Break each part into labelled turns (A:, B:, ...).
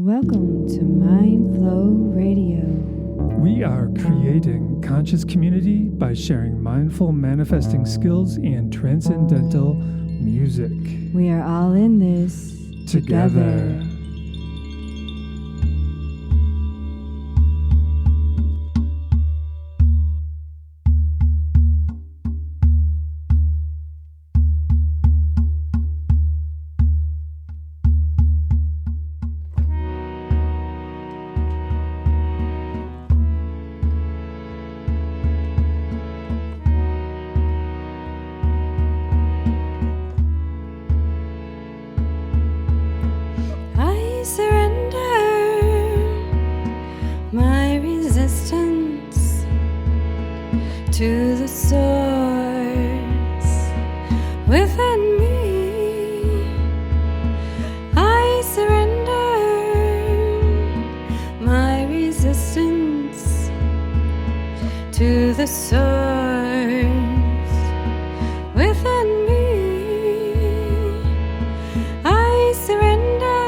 A: Welcome to Mindflow Radio.
B: We are creating conscious community by sharing mindful manifesting skills and transcendental music.
A: We are all in this together. To the source within me, I surrender my resistance. To the source within me, I surrender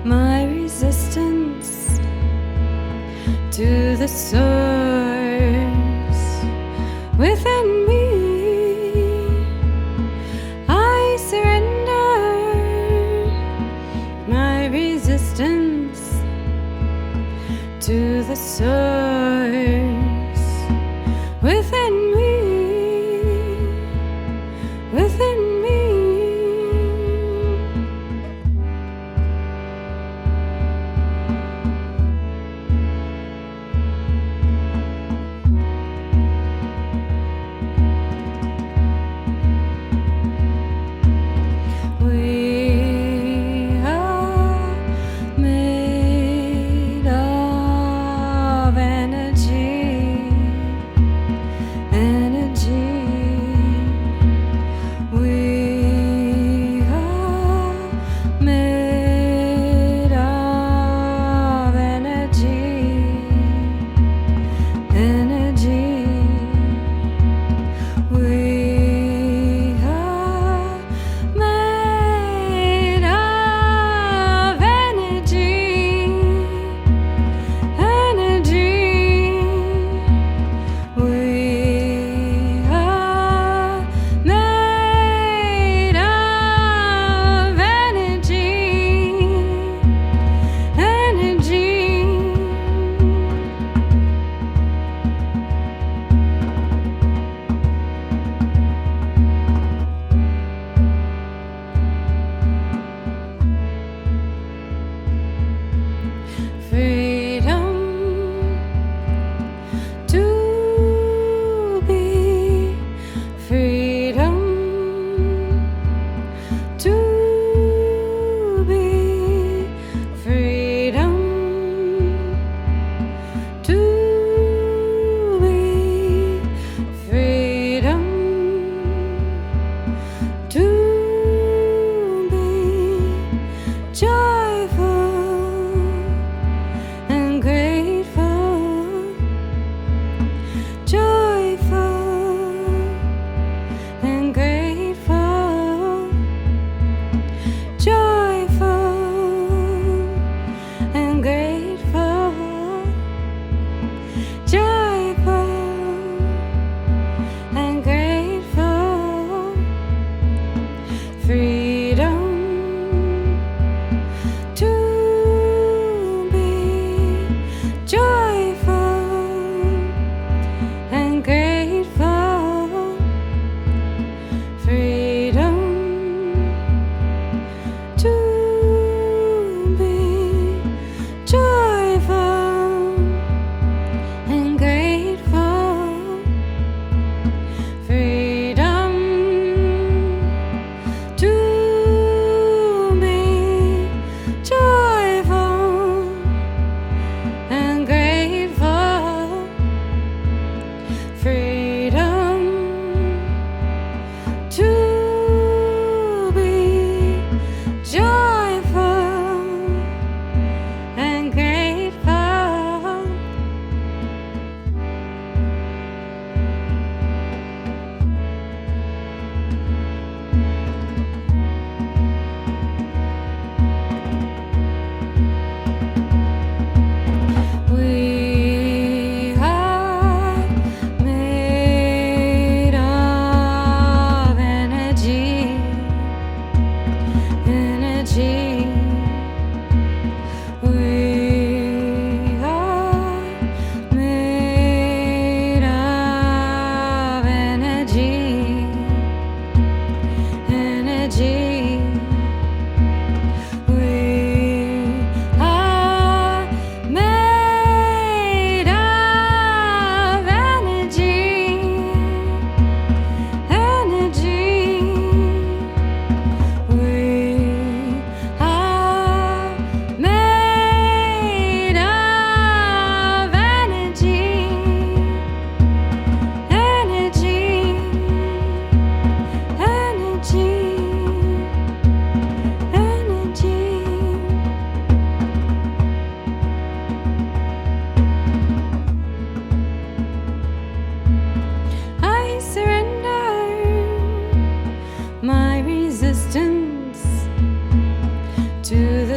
A: my resistance. To the source within me, I surrender my resistance. To the source within me, within me.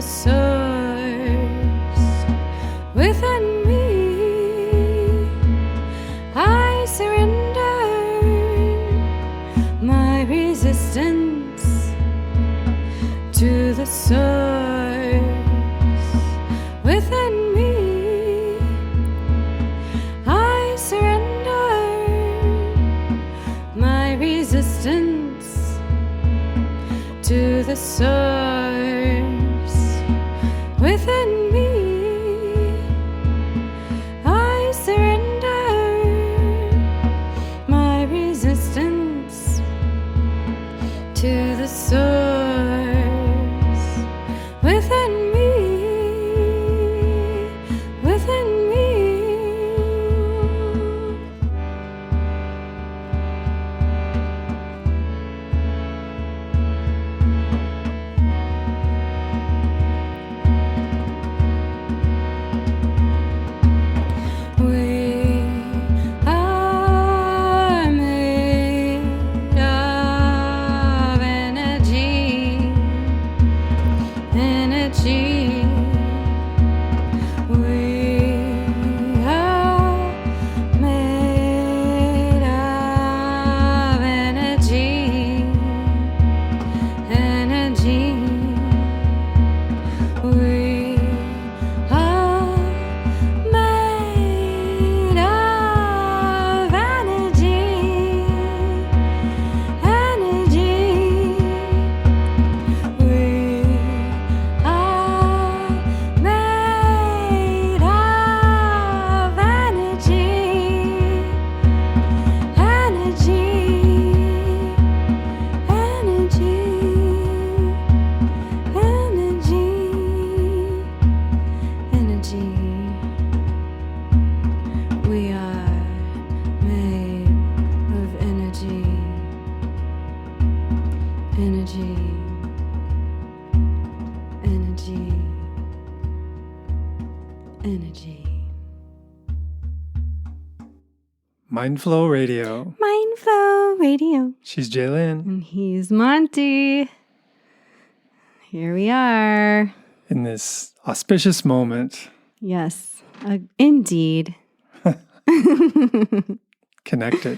C: the source within me. I surrender my resistance to the source within me. I surrender my resistance to the source within me. I surrender my resistance to the source within me, within me.
B: Mindflow Radio.
A: Mindflow Radio.
B: She's Jaylin.
A: And he's Monty. Here we are.
B: In this auspicious moment.
A: Yes, indeed.
B: Connected.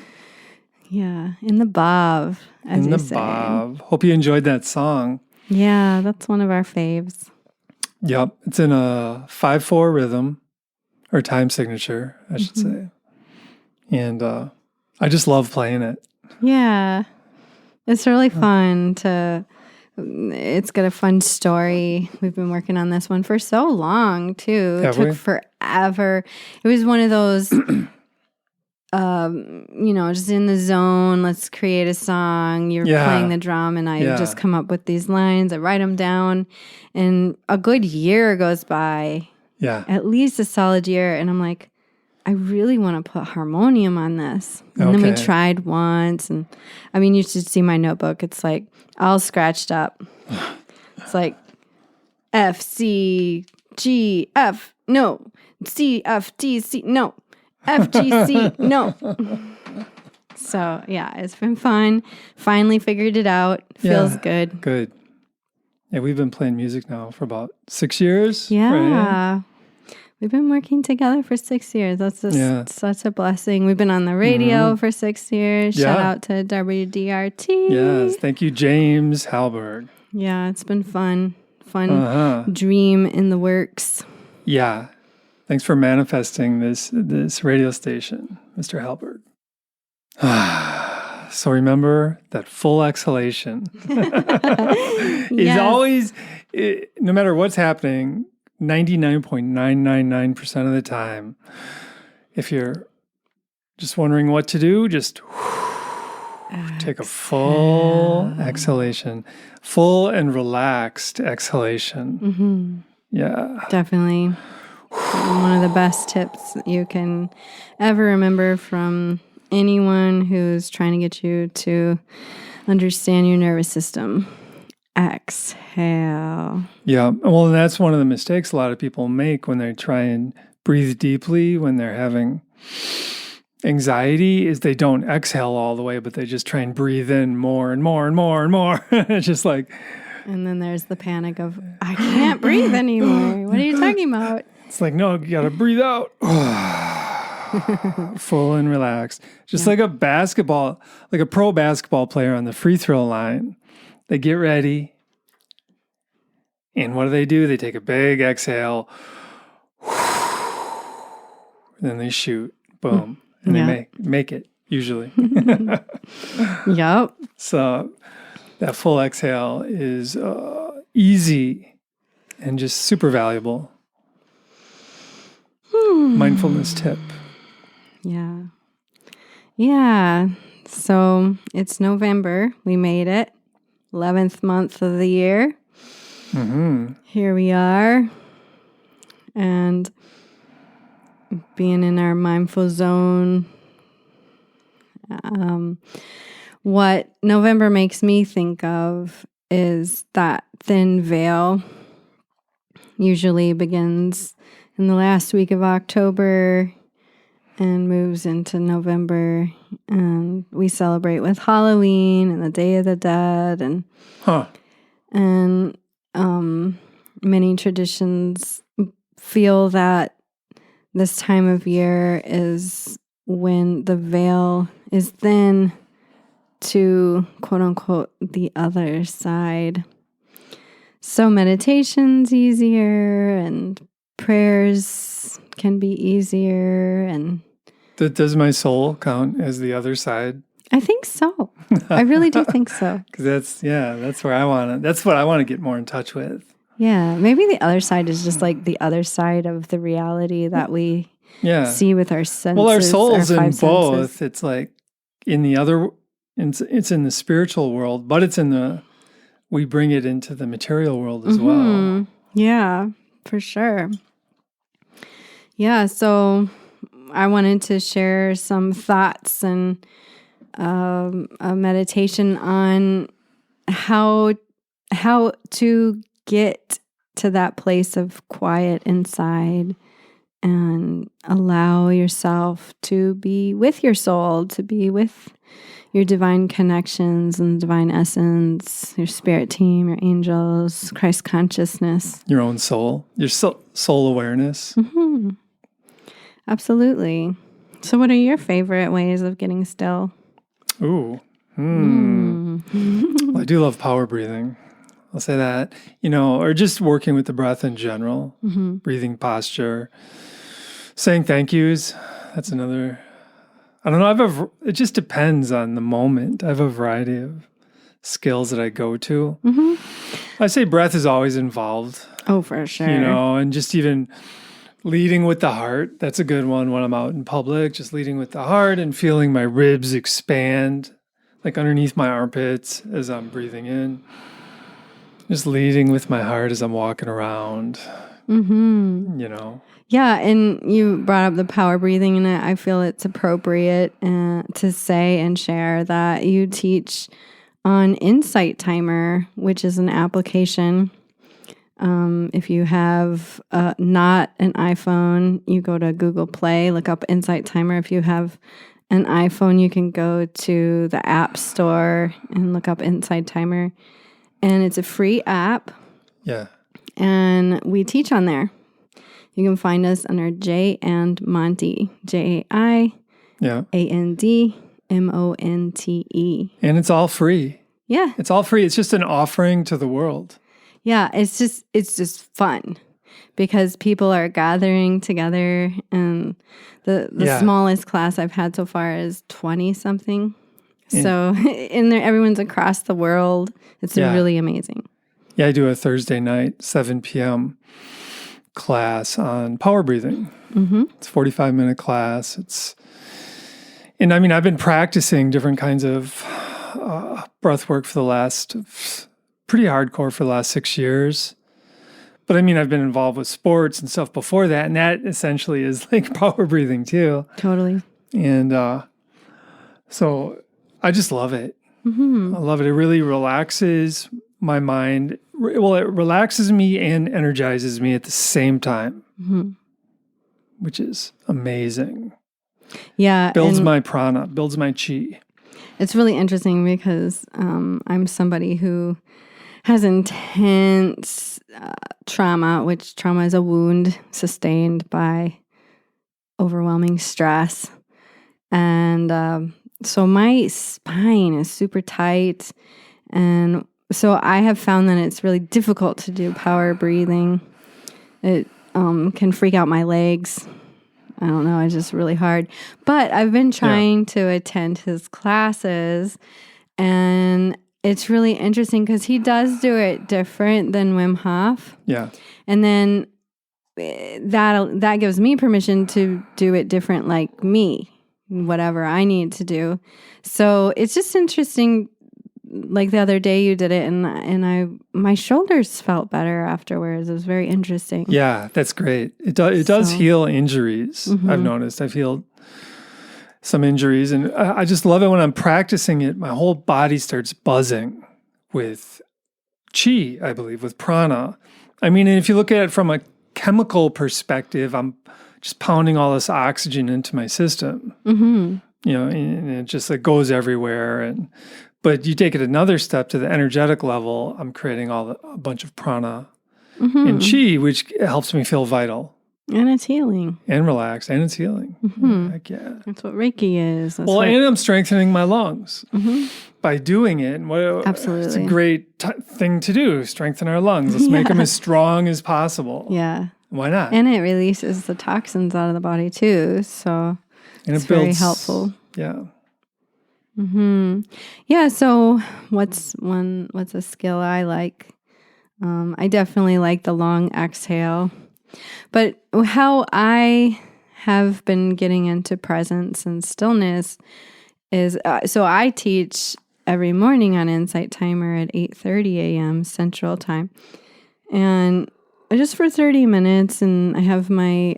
A: Yeah, in the bob, as
B: in
A: you
B: the
A: say.
B: bob. Hope you enjoyed that song.
A: Yeah, that's one of our faves.
B: Yep. It's in a 5/4 rhythm, or time signature, I should say. And I just love playing it.
A: Yeah. It's really fun it's got a fun story. We've been working on this one for so long, too. It took forever. It was one of those, just in the zone, let's create a song. You're playing the drum, and I just come up with these lines. I write them down, and a good year goes by.
B: Yeah.
A: At least a solid year. And I'm like, I really want to put harmonium on this. And then we tried once. And I mean, you should see my notebook. It's like all scratched up. It's like F, C, G, F, no. C, F, D, C, no. F, G, C, no. So, yeah, it's been fun. Finally figured it out. Feels good.
B: Good. Yeah, we've been playing music now for about 6 years.
A: Yeah. Right? We've been working together for 6 years. That's just such a blessing. We've been on the radio for 6 years. Shout out to WDRT.
B: Yes. Thank you, James Halberg.
A: Yeah, it's been fun. Dream in the works.
B: Yeah. Thanks for manifesting this radio station, Mr. Halberg. So remember that full exhalation is always, no matter what's happening, 99.999% of the time, if you're just wondering what to do, just take a full exhalation, full and relaxed exhalation.
A: Mm-hmm.
B: Yeah.
A: Definitely. One of the best tips that you can ever remember from anyone who's trying to get you to understand your nervous system. Exhale.
B: Yeah. Well, that's one of the mistakes a lot of people make when they try and breathe deeply when they're having anxiety is they don't exhale all the way, but they just try and breathe in more and more and more and more. It's just like
A: And then there's the panic of, I can't breathe anymore. What are you talking about?
B: It's like, no, you got to breathe out. Full and relaxed. Just like a pro basketball player on the free throw line. They get ready. And what do? They take a big exhale. Then they shoot. Boom. And they make it, usually.
A: Yep.
B: So that full exhale is easy and just super valuable. Mindfulness tip.
A: Yeah. Yeah. So it's November. We made it. 11th month of the year.
B: Mm-hmm.
A: Here we are. And being in our mindful zone. What November makes me think of is that thin veil usually begins in the last week of October and moves into November. And we celebrate with Halloween and the Day of the Dead. And many traditions feel that this time of year is when the veil is thin to, quote unquote, the other side. So meditation's easier and prayers can be easier. And
B: does my soul count as the other side?
A: I think so. I really do think so.
B: Because that's where I want to. That's what I want to get more in touch with.
A: Yeah, maybe the other side is just like the other side of the reality that we see with our senses.
B: Well, our soul's
A: our
B: in both.
A: senses.
B: It's like in the other, it's in the spiritual world, but we bring it into the material world as well.
A: Yeah, for sure. Yeah, so I wanted to share some thoughts and a meditation on how to get to that place of quiet inside and allow yourself to be with your soul, to be with your divine connections and divine essence, your spirit team, your angels, Christ consciousness.
B: Your own soul, your soul awareness.
A: Mm-hmm. Absolutely. So what are your favorite ways of getting still?
B: Ooh. Well, I do love power breathing. I'll say that, or just working with the breath in general, breathing posture, saying thank yous. That's another, I don't know. It just depends on the moment. I have a variety of skills that I go to. I say breath is always involved.
A: Oh, for sure.
B: And just even leading with the heart. That's a good one when I'm out in public, just leading with the heart and feeling my ribs expand, like underneath my armpits as I'm breathing in. Just leading with my heart as I'm walking around,
A: Yeah, and you brought up the power breathing, and I feel it's appropriate to say and share that you teach on Insight Timer, which is an application. If you have not an iPhone, you go to Google Play, look up Insight Timer. If you have an iPhone, you can go to the App Store and look up Insight Timer. And it's a free app.
B: Yeah.
A: And we teach on there. You can find us under Jai and Monte. JaiAndMonte.
B: And it's all free.
A: Yeah.
B: It's all free. It's just an offering to the world.
A: Yeah, it's just fun because people are gathering together, and the smallest class I've had so far is 20 something. So in there, everyone's across the world. It's really amazing.
B: Yeah, I do a Thursday night, 7 p.m. class on power breathing. It's a 45-minute class. I've been practicing different kinds of breath work for the last, pretty hardcore for the last 6 years. But I've been involved with sports and stuff before that, and that essentially is like power breathing too.
A: Totally.
B: And so I just love it. I love it. It really relaxes my mind. Well, it relaxes me and energizes me at the same time, which is amazing.
A: Yeah.
B: Builds my prana, builds my chi.
A: It's really interesting because I'm somebody who has intense trauma, which trauma is a wound sustained by overwhelming stress. And so my spine is super tight. And so I have found that it's really difficult to do power breathing. It can freak out my legs. I don't know. It's just really hard. But I've been trying to attend his classes, and it's really interesting because he does do it different than Wim Hof.
B: Yeah.
A: And then that gives me permission to do it different like me, whatever I need to do. So it's just interesting. Like the other day you did it, and my shoulders felt better afterwards. It was very interesting.
B: Yeah, that's great. It does heal injuries. I've noticed. I've healed some injuries, and I just love it when I'm practicing it. My whole body starts buzzing with chi, I believe, with prana. I mean, and if you look at it from a chemical perspective, I'm just pounding all this oxygen into my system. You know, and it just goes everywhere. But you take it another step to the energetic level, I'm creating a bunch of prana and chi, which helps me feel vital.
A: And it's healing.
B: And relaxed. And it's healing. Heck yeah.
A: That's what Reiki is.
B: And I'm strengthening my lungs by doing it. And
A: Absolutely.
B: It's a great thing to do, strengthen our lungs. Let's make them as strong as possible.
A: Yeah.
B: Why not?
A: And it releases the toxins out of the body too. So it's very helpful.
B: Yeah.
A: Yeah. So what's a skill I like? I definitely like the long exhale. But how I have been getting into presence and stillness is, so I teach every morning on Insight Timer at 8:30 a.m. Central Time. And just for 30 minutes, and I have my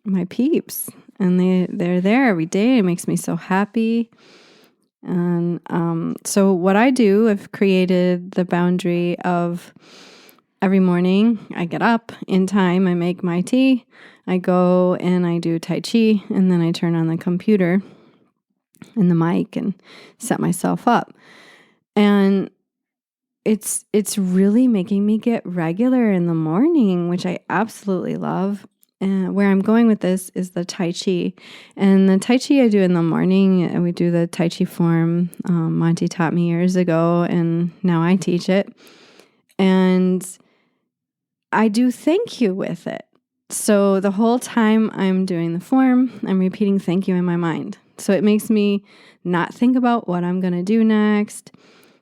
A: my peeps, and they're there every day. It makes me so happy. And so what I do, I've created the boundary of every morning I get up in time, I make my tea, I go and I do Tai Chi, and then I turn on the computer and the mic and set myself up. And it's really making me get regular in the morning, which I absolutely love. And where I'm going with this is the Tai Chi. And the Tai Chi I do in the morning, and we do the Tai Chi form. Monte taught me years ago, and now I teach it. And I do thank you with it. So the whole time I'm doing the form, I'm repeating thank you in my mind. So it makes me not think about what I'm going to do next.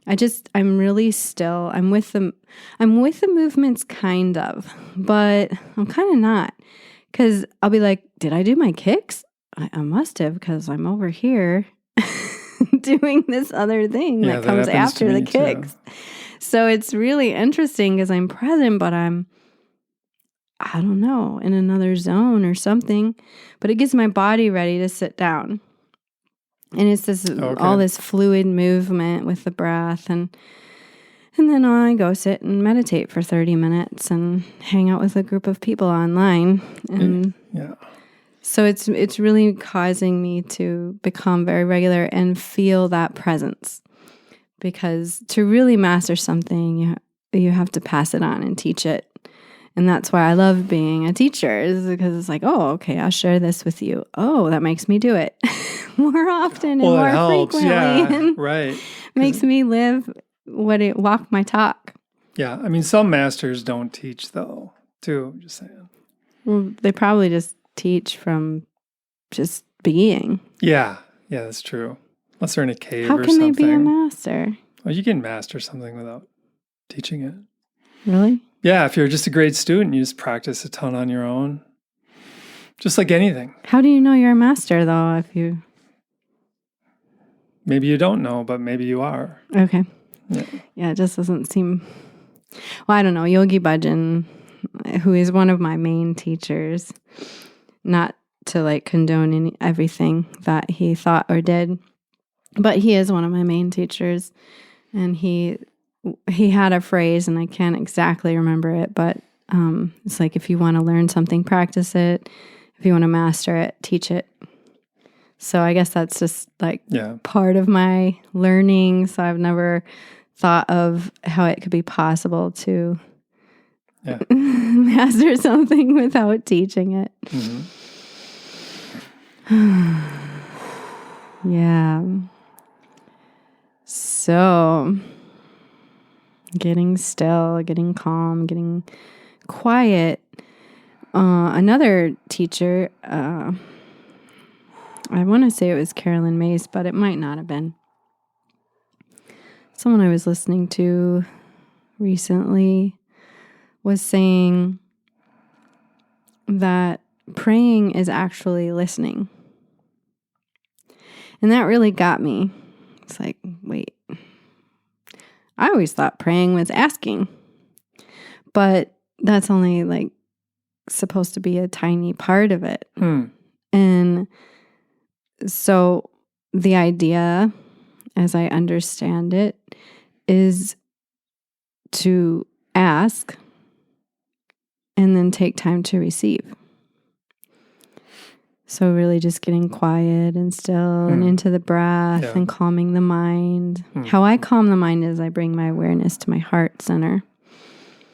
A: I'm really still. I'm with the movements kind of, but I'm kind of not. Because I'll be like, did I do my kicks? I must have, because I'm over here doing this other thing that comes after the kicks. Too. So it's really interesting because I'm present, but I don't know, in another zone or something. But it gets my body ready to sit down. And it's all this fluid movement with the breath. And then I go sit and meditate for 30 minutes and hang out with a group of people online. And so it's really causing me to become very regular and feel that presence. Because to really master something, you have to pass it on and teach it. And that's why I love being a teacher, is because it's like, oh, okay, I'll share this with you. Oh, that makes me do it more often and more frequently. And
B: right.
A: Makes me live walk my talk.
B: Yeah. I mean, some masters don't teach, though, too. I'm just saying.
A: Well, they probably just teach from just being.
B: Yeah. Yeah, that's true. Unless they're in a cave
A: or something. How can they be a master?
B: Well, you can master something without teaching it.
A: Really?
B: Yeah. If you're just a great student, you just practice a ton on your own. Just like anything.
A: How do you know you're a master, though, if you...
B: Maybe you don't know, but maybe you are.
A: Okay. Yeah, it just doesn't seem... Well, I don't know. Yogi Bhajan, who is one of my main teachers, not to condone everything that he thought or did, but he is one of my main teachers. And he had a phrase, and I can't exactly remember it, but it's like, if you want to learn something, practice it. If you want to master it, teach it. So I guess that's just part of my learning. So I've never thought of how it could be possible to master something without teaching it. Yeah. So, getting still, getting calm, getting quiet. Another teacher, I want to say it was Carolyn Mace, but it might not have been. Someone I was listening to recently was saying that praying is actually listening. And that really got me. It's like, wait, I always thought praying was asking, but that's only like supposed to be a tiny part of it. And so the idea, as I understand it, is to ask and then take time to receive. So really just getting quiet and still and into the breath and calming the mind. How I calm the mind is I bring my awareness to my heart center.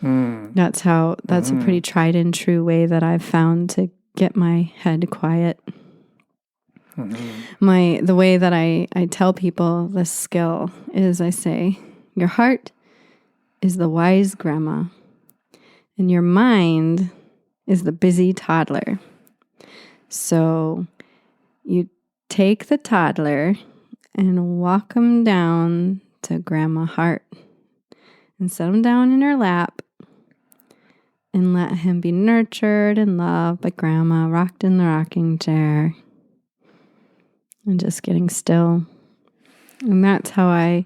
A: That's a pretty tried and true way that I've found to get my head quiet. The way that I tell people this skill is I say, your heart is the wise grandma and your mind is the busy toddler. So you take the toddler and walk him down to Grandma Heart and set him down in her lap and let him be nurtured and loved by Grandma, rocked in the rocking chair and just getting still. And that's how I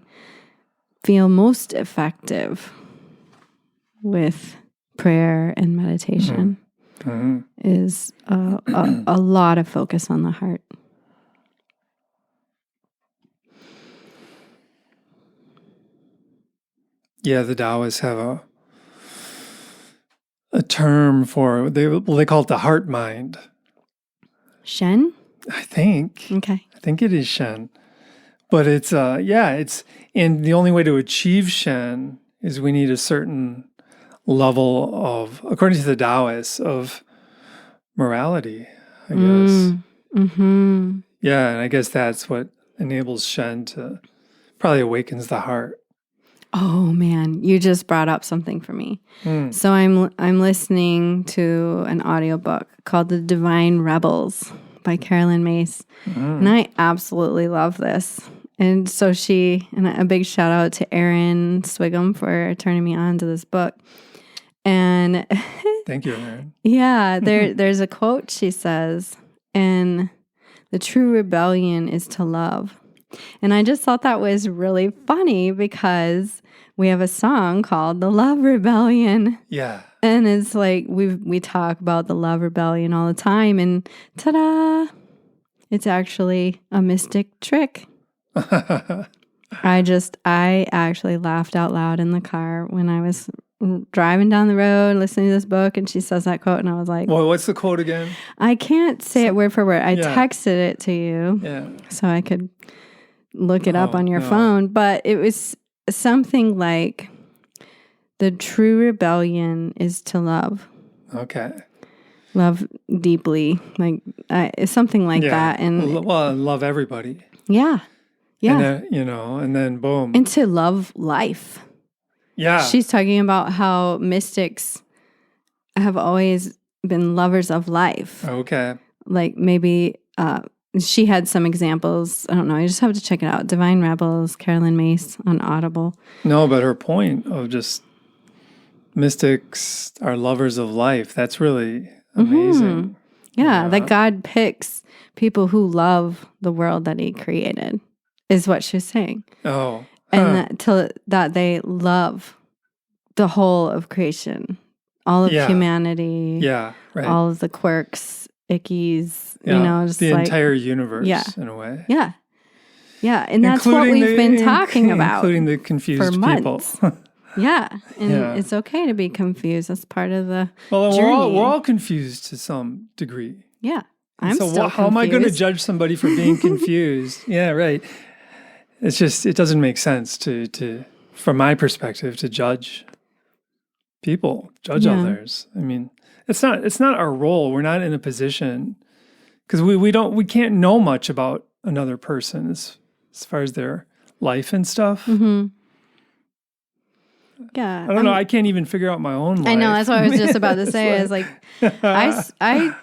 A: feel most effective with prayer and meditation. Is a lot of focus on the heart.
B: Yeah, the Taoists have a term for they call it the heart mind.
A: Shen?
B: I think.
A: Okay.
B: I think it is Shen. But it's and the only way to achieve Shen is we need a certain level of, according to the Taoists, of morality, I guess. Yeah, and I guess that's what enables Shen to probably awakens the heart.
A: Oh man, you just brought up something for me. So I'm listening to an audiobook called The Divine Rebels by Carolyn Mace. And I absolutely love this. And so and a big shout out to Erin Swigum for turning me on to this book. And
B: thank you, Erin.
A: Yeah, there's a quote she says, and the true rebellion is to love. And I just thought that was really funny because we have a song called The Love Rebellion.
B: Yeah.
A: And it's like we talk about the love rebellion all the time, and ta-da! It's actually a mystic trick. I actually laughed out loud in the car when I was driving down the road, listening to this book, and she says that quote, and I was like,
B: well, what's the quote again?
A: I can't say it word for word. I texted it to you so I could look it up on your phone, but it was something like, the true rebellion is to love. Okay. Love deeply, like it's something like that. And
B: love everybody.
A: Yeah. Yeah.
B: And and then boom.
A: And to love life. Yeah. She's talking about how mystics have always been lovers of life. Okay. Like maybe she had some examples. I don't know. You just have to check it out. Divine Rebels, Carolyn Mace on Audible.
B: No, but her point of just mystics are lovers of life, that's really amazing.
A: Yeah, that God picks people who love the world that he created, is what she's saying. Oh. And that they love the whole of creation, all of humanity, all of the quirks, ickies, just
B: the
A: like,
B: entire universe in a way.
A: Yeah. Yeah, and that's what we've been talking about.
B: Including the confused
A: for months.
B: people.
A: Yeah, and it's okay to be confused. That's part of the journey.
B: We're all confused to some degree.
A: Yeah, I'm still confused.
B: How am I going to judge somebody for being confused? Yeah, right. It's just, it doesn't make sense to from my perspective, to judge people, judge others. I mean, it's not our role. We're not in a position because we can't know much about another person as far as their life and stuff.
A: Mm-hmm. Yeah.
B: I don't know. I can't even figure out my own life.
A: I know. That's what I was just about to say. Is like, I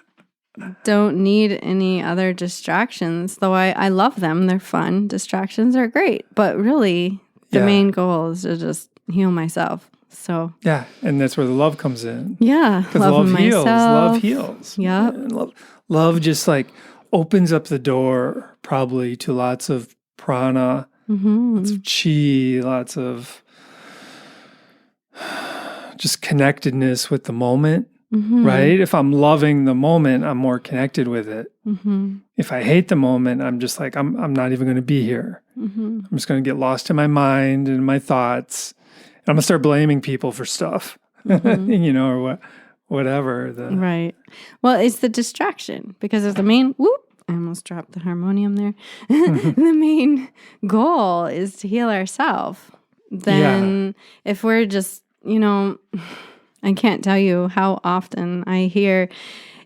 A: don't need any other distractions, though I love them. They're fun. Distractions are great. But really, the main goal is to just heal myself. So
B: yeah, and that's where the love comes in.
A: Yeah,
B: because love heals. Love heals.
A: Yeah,
B: love just like opens up the door probably to lots of prana, lots of chi, lots of just connectedness with the moment. Right? If I'm loving the moment, I'm more connected with it. If I hate the moment, I'm just like, I'm not even going to be here. I'm just going to get lost in my mind and my thoughts. And I'm going to start blaming people for stuff, or whatever.
A: Right. Well, it's the distraction because of the main, I almost dropped the harmonium there. The main goal is to heal ourselves. Then if we're just, I can't tell you how often I hear,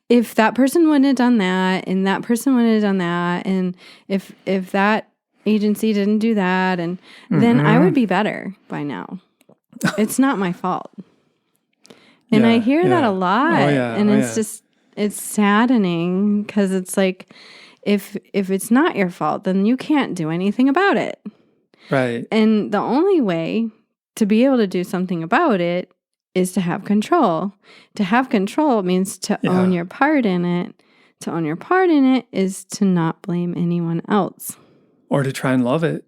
A: if that person wouldn't have done that, and that person wouldn't have done that, and if that agency didn't do that, and then I would be better by now. It's not my fault. And I hear that a lot. And it's just, it's saddening because it's like, if it's not your fault, then you can't do anything about it.
B: Right.
A: And the only way to be able to do something about it is to have control. To have control means to own your part in it. To own your part in it is to not blame anyone else.
B: Or to try and love it.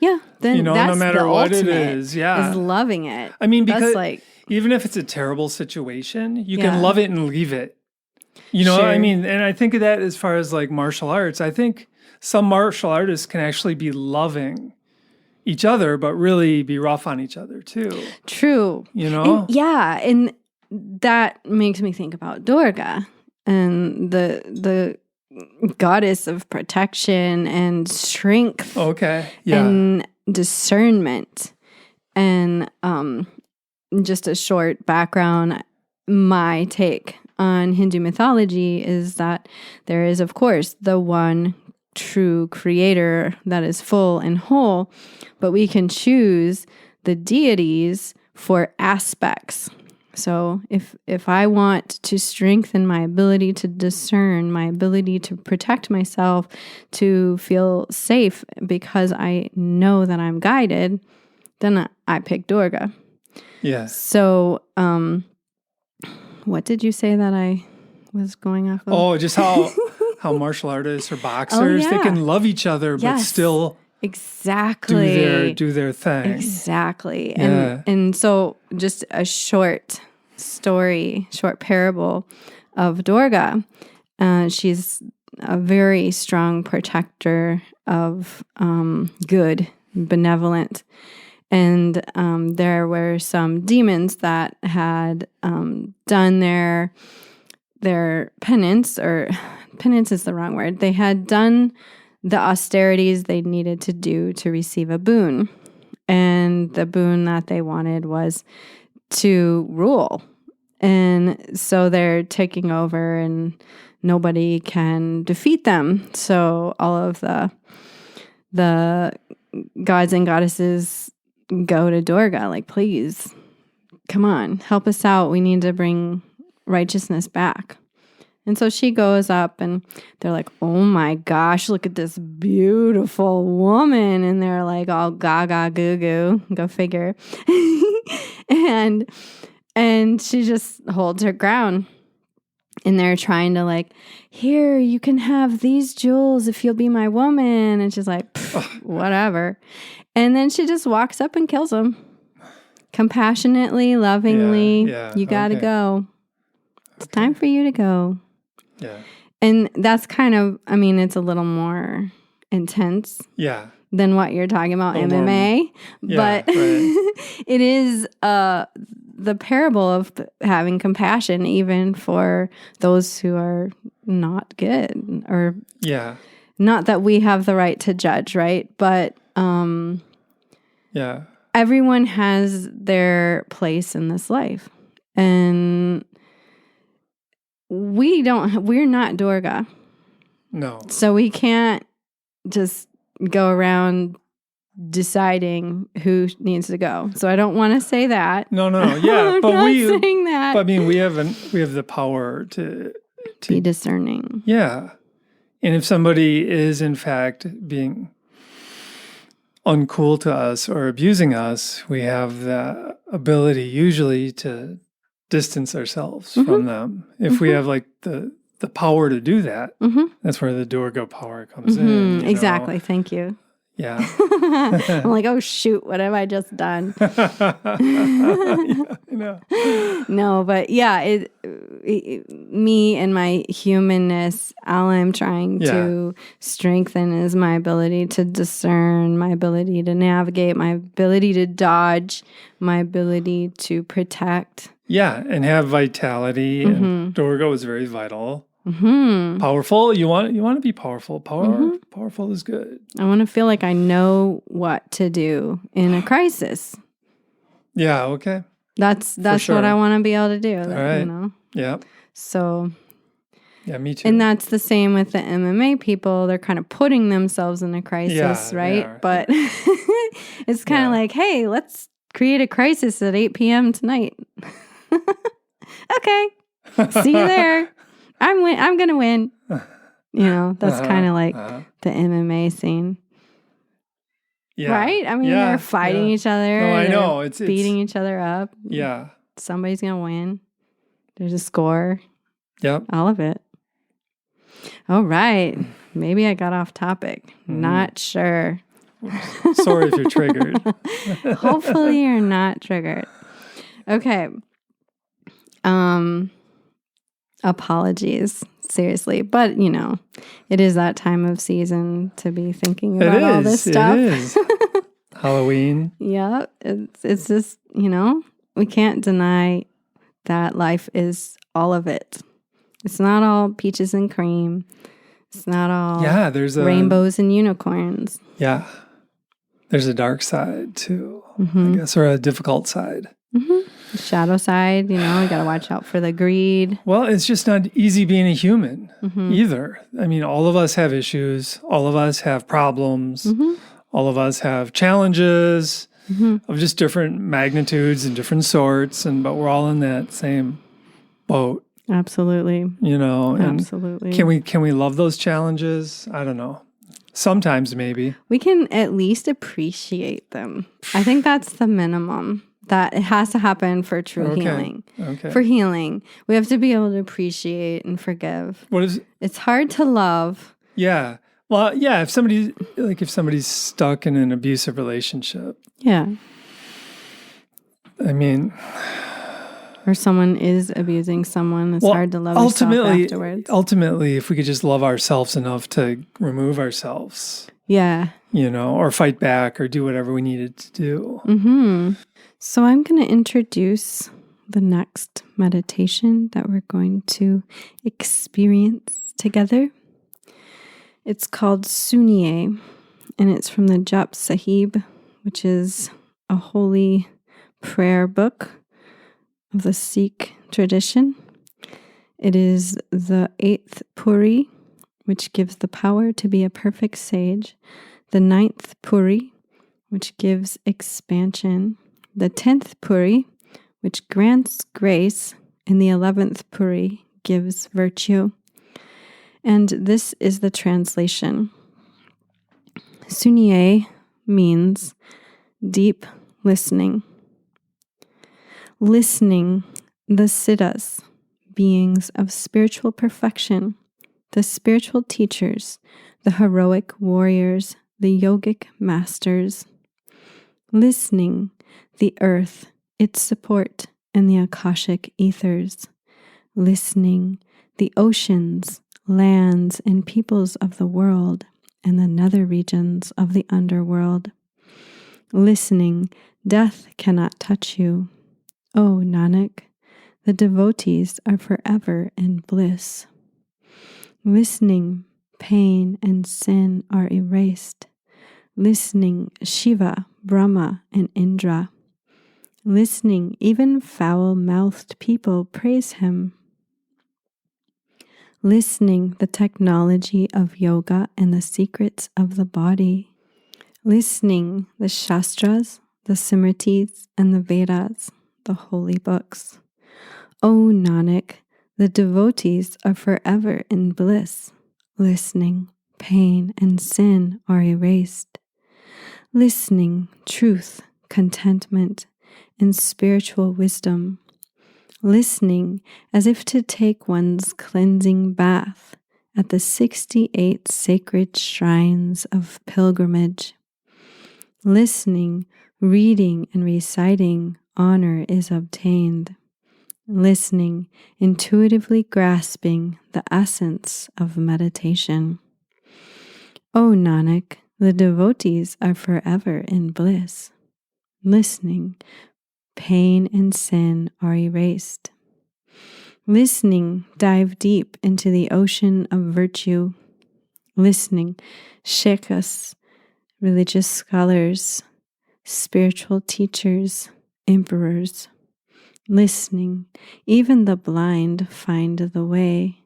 A: Yeah. Then that's
B: no matter
A: the
B: what
A: ultimate,
B: it is. Yeah.
A: Is loving it.
B: I mean, because
A: like,
B: even if it's a terrible situation, you can love it and leave it. I mean, and I think of that as far as like martial arts. I think some martial artists can actually be loving each other, but really be rough on each other too.
A: True. And that makes me think about Durga and the goddess of protection and strength.
B: Okay. Yeah.
A: And discernment. And just a short background, my take on Hindu mythology is that there is, of course, the one true creator that is full and whole, but we can choose the deities for aspects. So if I want to strengthen my ability to discern, my ability to protect myself, to feel safe because I know that I'm guided, then I pick Durga.
B: Yeah.
A: So, what did you say that I was going off of?
B: Oh, just how martial artists or boxers, they can love each other, but still
A: exactly
B: do their thing.
A: Exactly.
B: Yeah.
A: And so just a short parable of Durga. She's a very strong protector of good, benevolent. And there were some demons that had done their penance, or penance is the wrong word. They had done the austerities they needed to do to receive a boon. And the boon that they wanted was to rule. And so they're taking over and nobody can defeat them. So all of the gods and goddesses go to Durga, like, please, come on, help us out. We need to bring righteousness back. And so she goes up and they're like, oh my gosh, look at this beautiful woman. And they're like all gaga goo goo, go figure. and she just holds her ground. And they're trying to like, here, you can have these jewels if you'll be my woman. And she's like, whatever. And then she just walks up and kills him. Compassionately, lovingly. You got to go. It's time for you to go.
B: Yeah. And
A: that's kind of, I mean, it's a little more intense.
B: Yeah.
A: Than what you're talking about, MMA. But it is the parable of having compassion even for those who are not good, or not that we have the right to judge, right? But everyone has their place in this life. And we're not Durga.
B: No.
A: So we can't just go around deciding who needs to go. So I don't want to say that.
B: No. Yeah,
A: I'm
B: but
A: not saying that.
B: But I mean, we have the power to
A: be discerning.
B: Yeah. And if somebody is in fact being uncool to us or abusing us, we have the ability usually to distance ourselves from them. If we have like the power to do that, that's where the Durga power comes in.
A: Exactly. Thank you.
B: Yeah.
A: I'm like, oh shoot, what have I just done? No, but yeah, me and my humanness, all I'm trying to strengthen is my ability to discern, my ability to navigate, my ability to dodge, my ability to protect.
B: Yeah, and have vitality. And Durga is very vital. Powerful. You want to be powerful. Powerful is good.
A: I want to feel like I know what to do in a crisis.
B: Yeah. Okay.
A: That's
B: sure.
A: what I want to be able to do.
B: All right.
A: You know.
B: Yeah.
A: So.
B: Yeah, me too.
A: And that's the same with the MMA people. They're kind of putting themselves in a crisis, right? But it's kind of like, hey, let's create a crisis at 8 p.m. tonight. Okay. See you there. I'm going to win. You know, that's kind of like the MMA scene.
B: Yeah.
A: Right? I mean, they're fighting each other.
B: No, I know. It's
A: beating each other up.
B: Yeah.
A: Somebody's going to win. There's a score.
B: Yep.
A: All of it. All right. Maybe I got off topic. Not sure.
B: Sorry if you're triggered.
A: Hopefully you're not triggered. Okay. Apologies. Seriously. But, you know, it is that time of season to be thinking about all this stuff.
B: It is. Halloween.
A: Yeah. It's just, you know, we can't deny that life is all of it. It's not all peaches and cream. It's not all
B: there's
A: rainbows and unicorns.
B: Yeah. There's a dark side too, I guess, or a difficult side.
A: The shadow side, you know, you got to watch out for the greed.
B: Well, it's just not easy being a human either. I mean, all of us have issues. All of us have problems. All of us have challenges of just different magnitudes and different sorts. But we're all in that same boat.
A: Absolutely.
B: You know, and
A: absolutely.
B: Can we love those challenges? I don't know. Sometimes maybe.
A: We can at least appreciate them. I think that's the minimum. That it has to happen for true healing.
B: Okay.
A: For healing, we have to be able to appreciate and forgive. It's hard to love.
B: Yeah. Well, yeah, if somebody's stuck in an abusive relationship.
A: Yeah.
B: I mean,
A: or someone is abusing someone, it's hard to love yourself afterwards.
B: Ultimately, if we could just love ourselves enough to remove ourselves.
A: Yeah.
B: You know, or fight back or do whatever we needed to do.
A: So I'm going to introduce the next meditation that we're going to experience together. It's called Suniai, and it's from the Jap Sahib, which is a holy prayer book of the Sikh tradition. It is the 8th Puri, which gives the power to be a perfect sage, the 9th Puri, which gives expansion, the 10th Puri, which grants grace, and the 11th Puri gives virtue. And this is the translation. Suniai means deep listening. Listening, the siddhas, beings of spiritual perfection, the spiritual teachers, the heroic warriors, the yogic masters. Listening, the earth, its support, and the Akashic ethers. Listening, the oceans, lands, and peoples of the world, and the nether regions of the underworld. Listening, death cannot touch you. O Nanak, the devotees are forever in bliss. Listening, pain and sin are erased. listening Shiva, Brahma, and Indra. Listening, even foul-mouthed people praise him. Listening, the technology of yoga and the secrets of the body. Listening, the Shastras, the Simritis, and the Vedas, the holy books. O Nanak, the devotees are forever in bliss. Listening, pain and sin are erased. Listening, truth, contentment, and spiritual wisdom. Listening, as if to take one's cleansing bath at the 68 sacred shrines of pilgrimage. Listening, reading, and reciting, honor is obtained. Listening, intuitively grasping the essence of meditation. O Nanak, the devotees are forever in bliss. Listening, pain and sin are erased. Listening, dive deep into the ocean of virtue. Listening, sheikhs, religious scholars, spiritual teachers, emperors. Listening, even the blind find the way.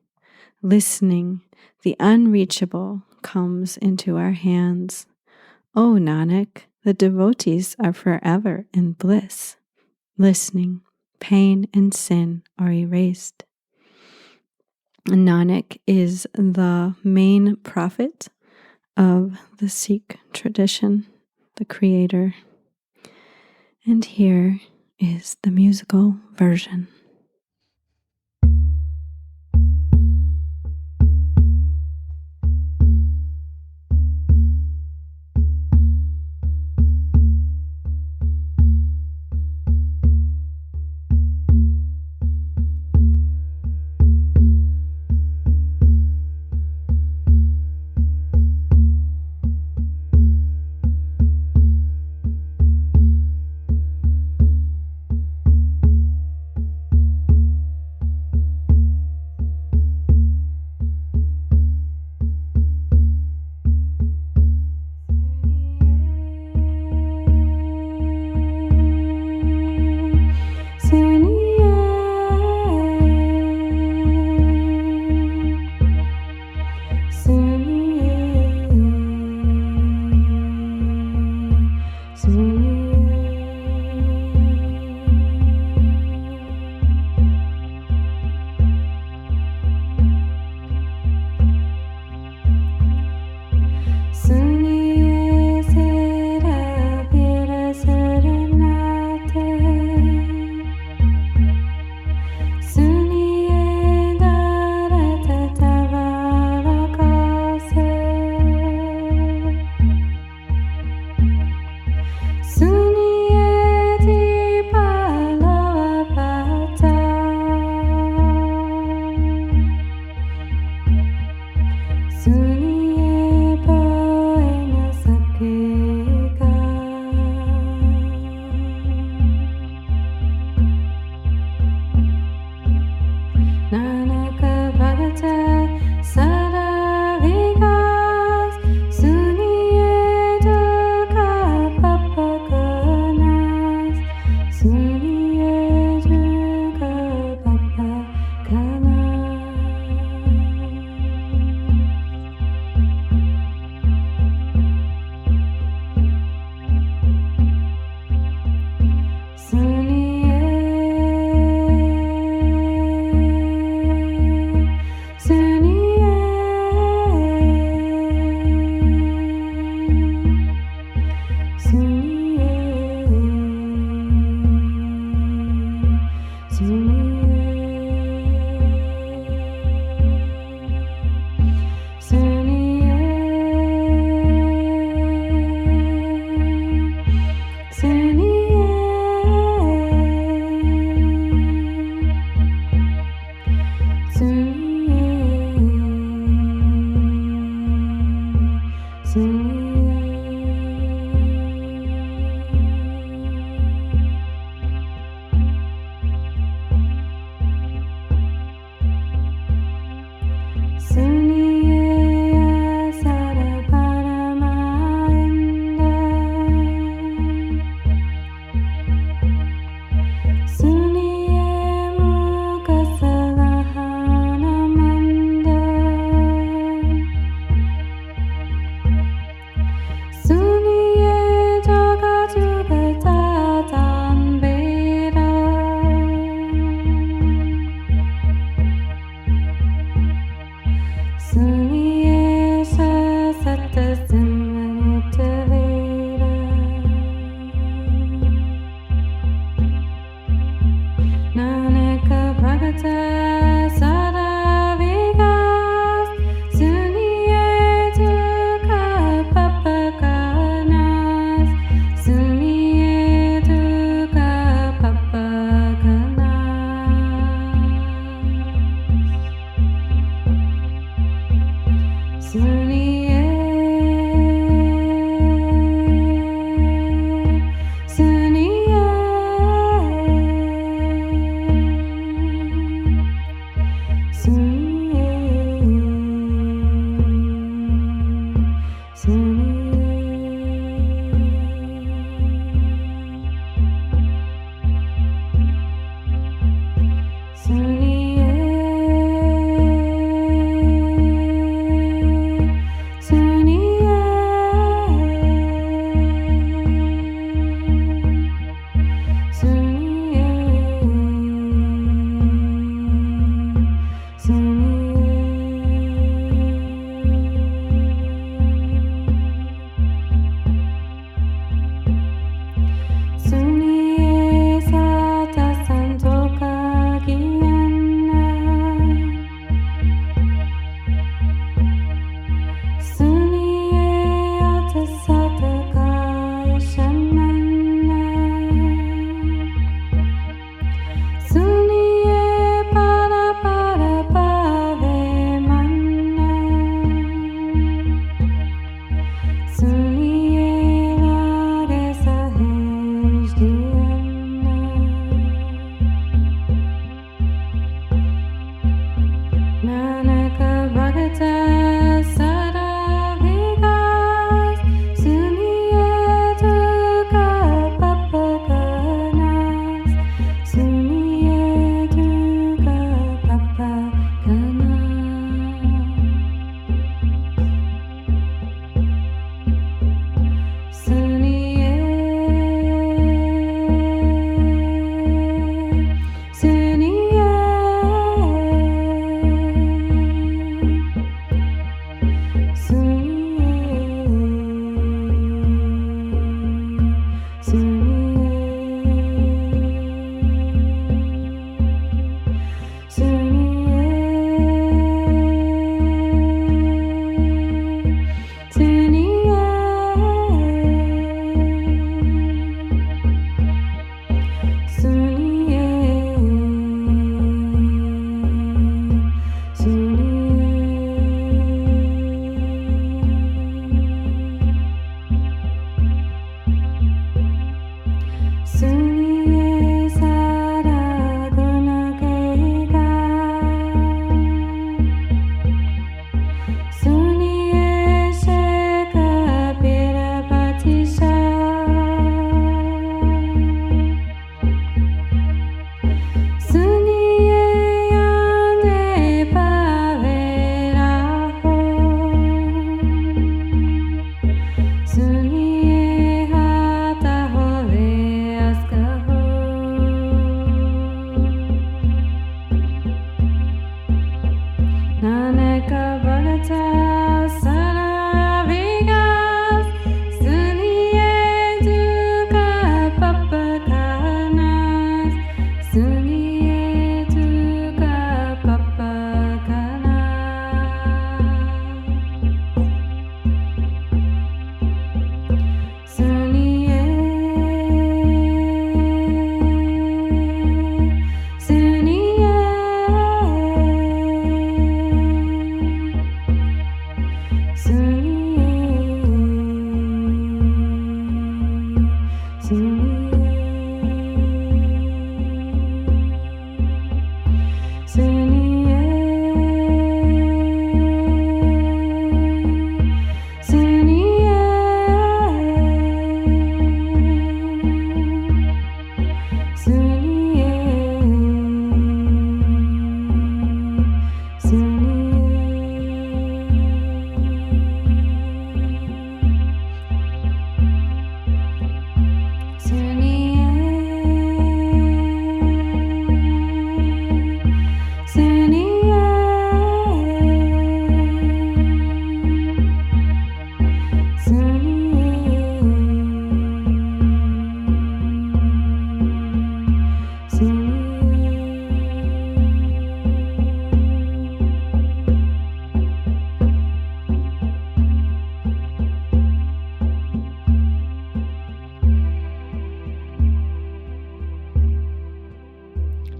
A: Listening, the unreachable comes into our hands. O Nanak, the devotees are forever in bliss. Listening, pain and sin are erased. Nanak is the main prophet of the Sikh tradition, the creator. And here is the musical version.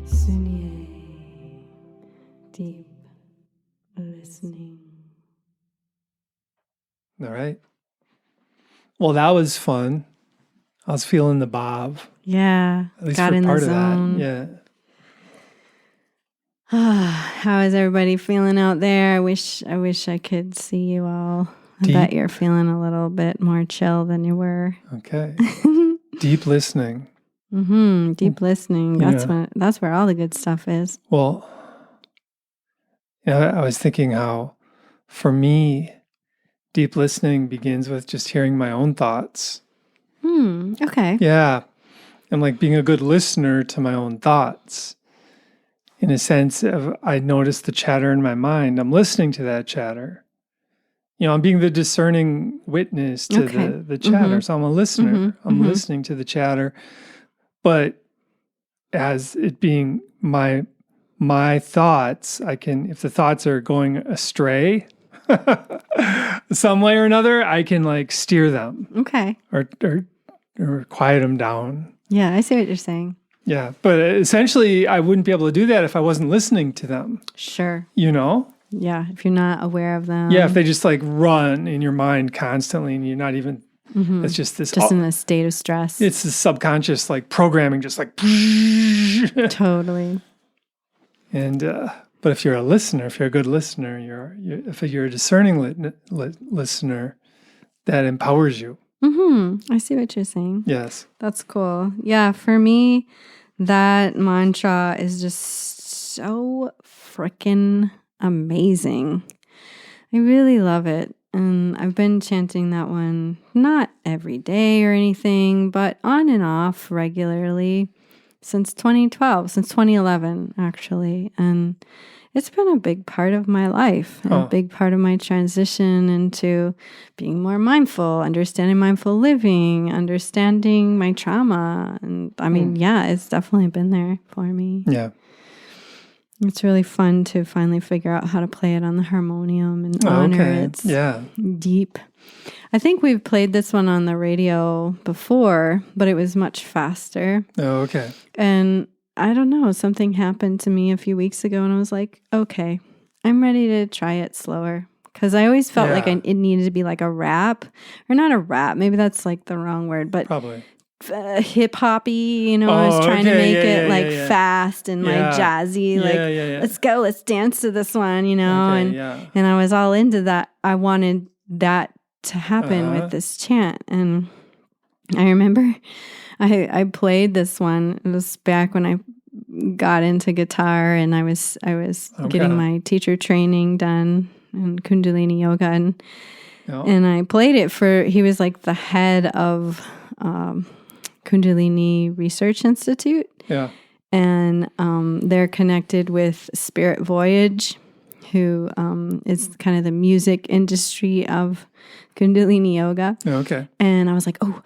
A: Suniai, deep listening.
B: All right. Well, that was fun. I was feeling the bob.
A: Yeah,
B: At least
A: got
B: for
A: in
B: part
A: the
B: of
A: zone.
B: that.
A: Yeah. How is everybody feeling out there? I wish I could see you all. I bet you're feeling a little bit more chill than you were.
B: Okay. Deep listening.
A: Deep listening. That's where all the good stuff is.
B: Well, I was thinking how, for me, deep listening begins with just hearing my own thoughts.
A: Okay.
B: Yeah. And like being a good listener to my own thoughts. In a sense of, I notice the chatter in my mind. I'm listening to that chatter. I'm being the discerning witness to the chatter. So I'm a listener. I'm listening to the chatter. But as it being my thoughts, I can, if the thoughts are going astray some way or another, I can like steer them.
A: Okay.
B: Or quiet them down.
A: Yeah, I see what you're saying.
B: Yeah, but essentially I wouldn't be able to do that if I wasn't listening to them.
A: Sure.
B: Yeah,
A: if you're not aware of them.
B: Yeah, if they just like run in your mind constantly and you're not even, it's just this.
A: Just in a state of stress.
B: It's the subconscious like programming, just like.
A: Totally.
B: And, but if you're a listener, if you're a good listener, if you're a discerning listener, that empowers you.
A: I see what you're saying.
B: Yes.
A: That's cool. Yeah, for me, that mantra is just so freaking amazing. I really love it. And I've been chanting that one not every day or anything, but on and off regularly since 2011, actually. And it's been a big part of my life, a big part of my transition into being more mindful, understanding mindful living, understanding my trauma. And I mean, yeah, it's definitely been there for me.
B: Yeah.
A: It's really fun to finally figure out how to play it on the harmonium and honor its deep. I think we've played this one on the radio before, but it was much faster.
B: Oh, okay.
A: And I don't know, something happened to me a few weeks ago and I was like, okay, I'm ready to try it slower. Because I always felt like it needed to be like a rap, or not a rap, maybe that's like the wrong word, but
B: probably
A: hip hoppy, I was trying to make it fast and like jazzy, let's go, let's dance to this one, and I was all into that. I wanted that to happen with this chant. And I remember I played this one. It was back when I got into guitar and I was getting my teacher training done in Kundalini yoga, and I played it for, he was like the head of Kundalini Research Institute.
B: Yeah.
A: And they're connected with Spirit Voyage, who is kind of the music industry of Kundalini yoga.
B: Okay.
A: And I was like, oh,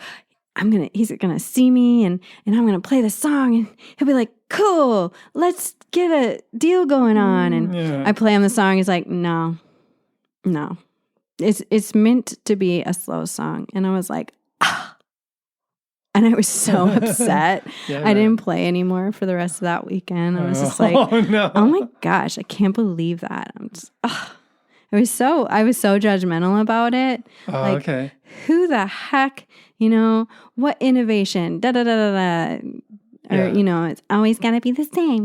A: he's gonna see me and I'm gonna play the song and he'll be like, cool, let's get a deal going on. And I play him the song. He's like, no, it's meant to be a slow song. And I was like, ah. And I was so upset. I didn't play anymore for the rest of that weekend. I was just like, oh my gosh, I can't believe that. I'm just, I was so judgmental about it.
B: Okay.
A: Who the heck, what innovation, da da da da da. Or, it's always got to be the same,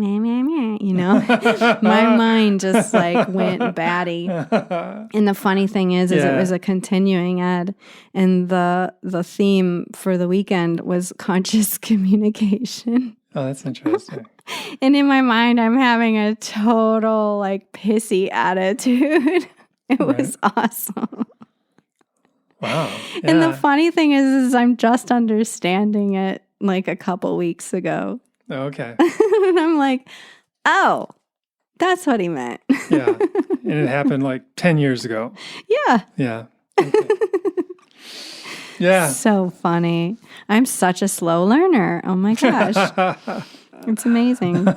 A: My mind just went batty. And the funny thing is it was a continuing ed. And the theme for the weekend was conscious communication.
B: Oh, that's interesting.
A: And in my mind, I'm having a total pissy attitude. It was awesome.
B: Wow. Yeah.
A: And the funny thing is I'm just understanding it a couple weeks ago.
B: Okay.
A: And I'm like, oh, that's what he meant.
B: Yeah. And it happened 10 years ago.
A: Yeah.
B: Yeah. Okay. Yeah.
A: So funny. I'm such a slow learner. Oh my gosh. It's amazing.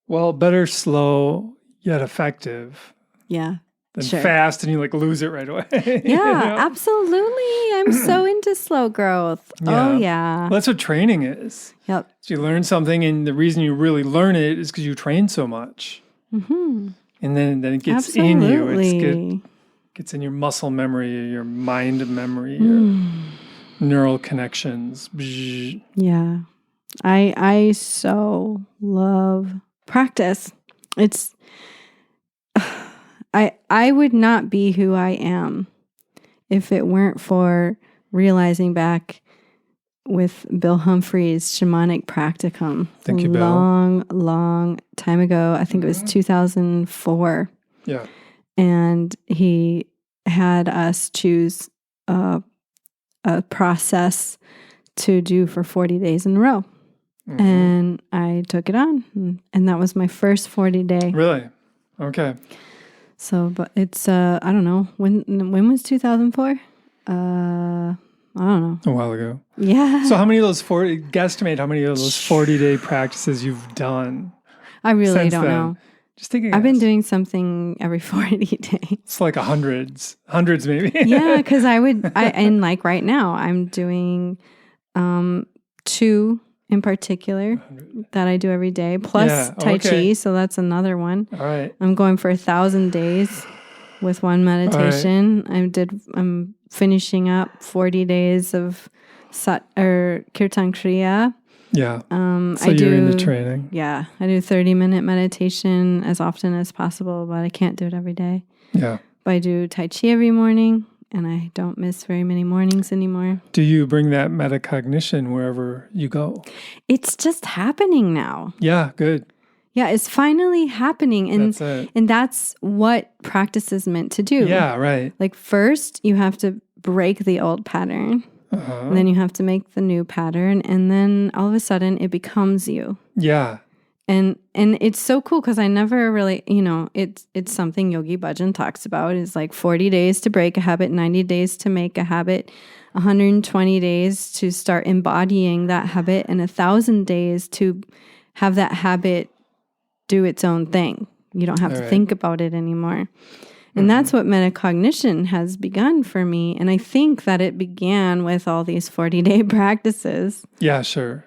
B: Well, better slow yet effective.
A: Yeah.
B: Than fast and you lose it right away.
A: Yeah, absolutely. I'm so into slow growth. Yeah. Oh, yeah.
B: Well, that's what training is.
A: Yep.
B: So you learn something, and the reason you really learn it is because you train so much. Mm-hmm. And then it gets in you. It gets in your muscle memory, your mind memory, your neural connections.
A: Yeah. I so love practice. It's... I would not be who I am if it weren't for realizing back with Bill Humphrey's shamanic practicum.
B: Thank you, Bill.
A: Long time ago. I think it was 2004.
B: Yeah.
A: And he had us choose a process to do for 40 days in a row. Mm-hmm. And I took it on. And that was my first 40 day.
B: Really? Okay.
A: So, but it's, I don't know, when was 2004? I don't know.
B: A while ago.
A: Yeah.
B: So how many of those guesstimate how many of those 40-day practices you've done?
A: I really don't know.
B: Just thinking.
A: I've been doing something every 40 days.
B: It's hundreds maybe.
A: Yeah, because and right now I'm doing 2 in particular that I do every day, plus Tai Chi, so that's another one.
B: All right.
A: I'm going for 1,000 days with one meditation. Right. I'm finishing up 40 days of Kirtan Kriya.
B: Yeah. So you're into training.
A: Yeah. I do 30-minute meditation as often as possible, but I can't do it every day.
B: Yeah.
A: But I do Tai Chi every morning. And I don't miss very many mornings anymore.
B: Do you bring that metacognition wherever you go?
A: It's just happening now.
B: Yeah, good.
A: Yeah, it's finally happening. And
B: that's it.
A: And that's what practice is meant to do.
B: Yeah, right.
A: First, you have to break the old pattern. And then you have to make the new pattern. And then all of a sudden, it becomes you.
B: Yeah.
A: And it's so cool because I never really, it's something Yogi Bhajan talks about. It's 40 days to break a habit, 90 days to make a habit, 120 days to start embodying that habit, and 1,000 days to have that habit do its own thing. You don't have to think about it anymore. And that's what metacognition has begun for me. And I think that it began with all these 40-day practices.
B: Yeah, sure.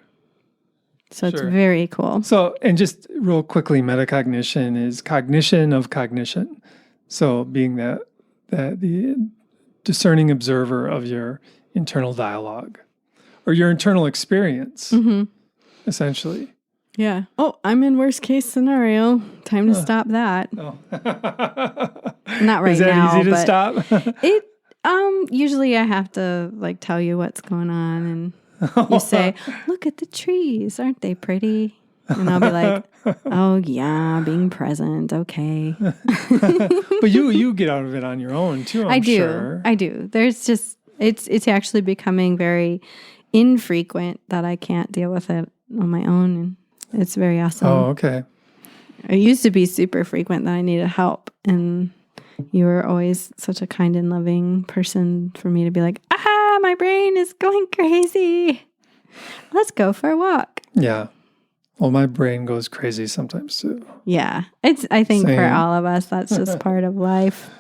A: So it's very cool.
B: So, and just real quickly, metacognition is cognition of cognition. So being the discerning observer of your internal dialogue or your internal experience, essentially.
A: Yeah. Oh, I'm in worst case scenario. Time to stop that.
B: Oh.
A: Not right now.
B: Is that easy to stop?
A: It usually I have to tell you what's going on, and you say, "Look at the trees, aren't they pretty?" And I'll be like, "Oh yeah, being present, okay."
B: But you get out of it on your own too. I
A: do. There's just it's actually becoming very infrequent that I can't deal with it on my own, and it's very awesome.
B: Oh, okay.
A: It used to be super frequent that I needed help. And you were always such a kind and loving person for me to be like, my brain is going crazy. Let's go for a walk.
B: Yeah. Well, my brain goes crazy sometimes too.
A: Yeah. I think for all of us, that's just part of life.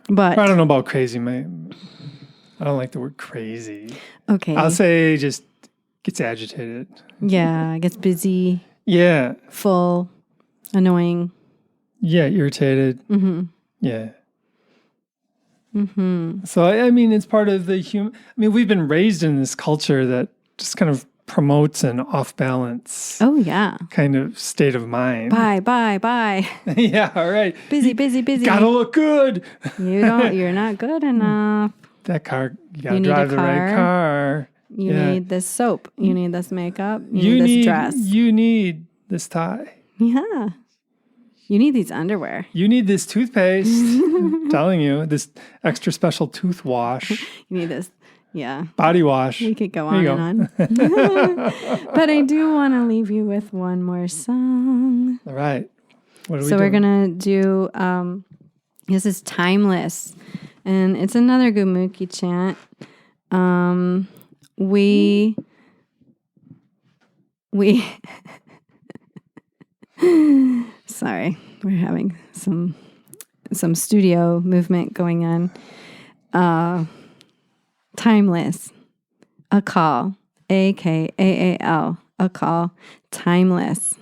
A: But
B: I don't know about crazy, man. I don't like the word crazy.
A: Okay.
B: I'll say just gets agitated.
A: Yeah. Gets busy.
B: Yeah.
A: Full. Annoying.
B: Yeah. Irritated.
A: Mm-hmm.
B: Yeah.
A: Mm-hmm.
B: So, I mean, it's part of the human. I mean, we've been raised in this culture that just kind of promotes an off balance.
A: Oh, yeah.
B: Kind of state of mind.
A: Bye.
B: Yeah. All right.
A: Busy.
B: Gotta look good.
A: You're not good enough.
B: That car, you gotta drive the right car.
A: You need this soap. You need this makeup. You need this dress.
B: You need this tie.
A: Yeah. You need these underwear.
B: You need this toothpaste. I'm telling you, this extra special tooth wash.
A: You need this. Yeah.
B: Body wash.
A: We could go on and on. But I do want to leave you with one more song.
B: All right. What are we
A: So
B: doing?
A: we're going to do, this is Timeless. And it's another Gumuki chant. We sorry, we're having some studio movement going on. Timeless, a call, AKAAL, a call, timeless.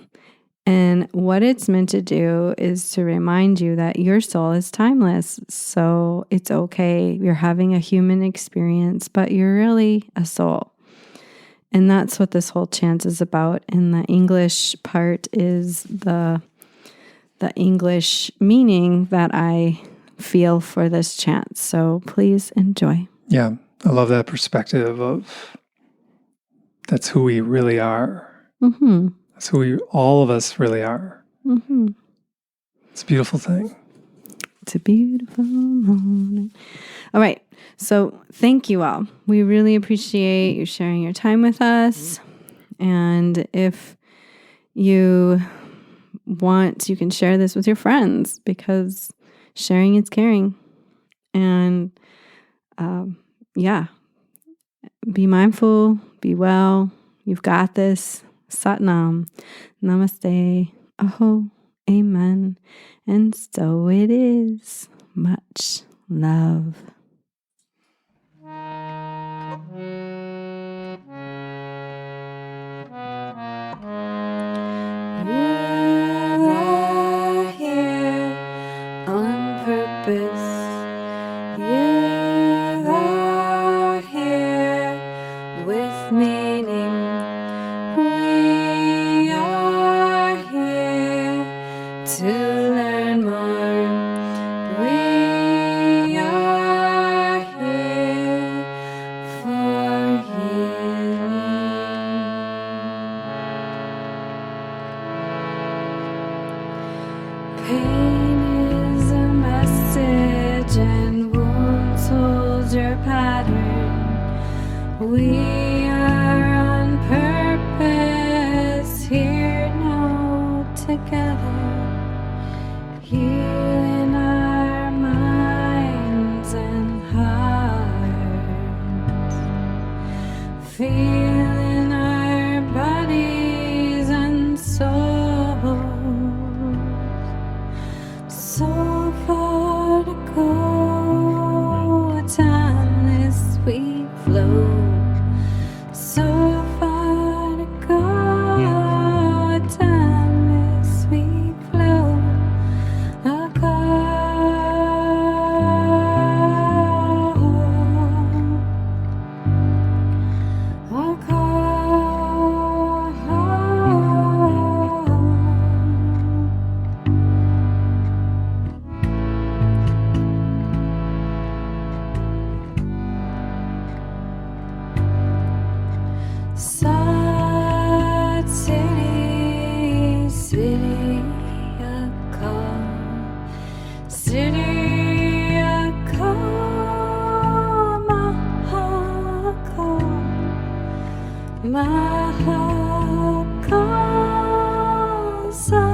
A: And what it's meant to do is to remind you that your soul is timeless. So it's okay. You're having a human experience, but you're really a soul. And that's what this whole chant is about. And the English part is the English meaning that I feel for this chant. So please enjoy.
B: Yeah, I love that perspective of that's who we really are.
A: Mm-hmm.
B: That's who all of us really are.
A: Mm-hmm.
B: It's a beautiful thing.
A: It's a beautiful morning. All right. So thank you all. We really appreciate you sharing your time with us. And if you want, you can share this with your friends because sharing is caring. And be mindful, be well. You've got this. Satnam. Namaste. Aho. Amen. And so it is. Much love. You are here on purpose. You are here with meaning. We are here to learn more. We are here for healing. Pain is a message and wounds hold your pattern. We are on purpose here now together. Healing our minds and hearts. Feeling our bodies and souls. So far to go, timeless we flow. So far to go, timeless we flow. A
C: side.